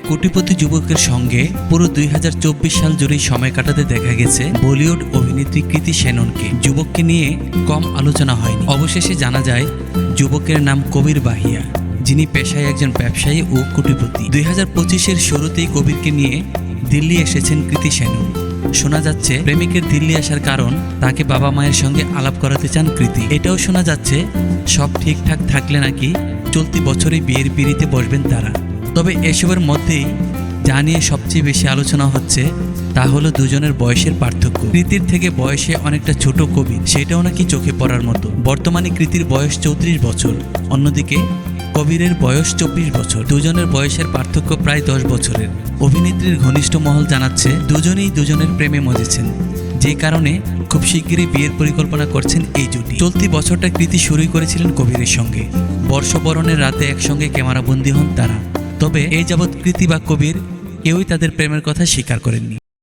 কোটিপতি যুবকের সঙ্গে পুরো 2024 সাল জুড়েই সময় কাটাতে দেখা গেছে বলিউড অভিনেত্রী কৃতি শ্যাননকে। যুবককে নিয়ে কম আলোচনা হয়নি। অবশেষে জানা যায় যুবকের নাম কবির বাহিয়া, যিনি পেশায় একজন ব্যবসায়ী ও কোটিপতি। 2025-এর শুরুতেই কবিরকে নিয়ে দিল্লি এসেছেন কৃতি শ্যানন। শোনা যাচ্ছে প্রেমিকের দিল্লি আসার কারণ তাকে বাবা মায়ের সঙ্গে আলাপ করাতে চান কৃতি। এটাও শোনা যাচ্ছে সব ঠিকঠাক থাকলে নাকি চলতি বছরই বিয়ের পিঁড়িতে বসবেন তারা। তবে এসবের মধ্যেই যা নিয়ে সবচেয়ে বেশি আলোচনা হচ্ছে তা হলো দুজনের বয়সের পার্থক্য। কৃতির থেকে বয়সে অনেকটা ছোট কবির, সেটাও নাকি চোখে পড়ার মতো। বর্তমানে কৃতির বয়স 34 বছর, অন্যদিকে কবিরের বয়স 24 বছর। দুজনের বয়সের পার্থক্য প্রায় 10 বছরের। অভিনেত্রীর ঘনিষ্ঠ মহল জানাচ্ছে দুজনেই দুজনের প্রেমে মজেছেন, যে কারণে খুব শিগগিরই বিয়ের পরিকল্পনা করছেন এই জুটি। চলতি বছরটা কৃতি শুরুই করেছিলেন কবিরের সঙ্গে। বর্ষবরণের রাতে একসঙ্গে ক্যামেরাবন্দী হন তারা। তবে এই যাবৎ কৃতি বা কবির কেউই তাদের প্রেমের কথা স্বীকার করেননি।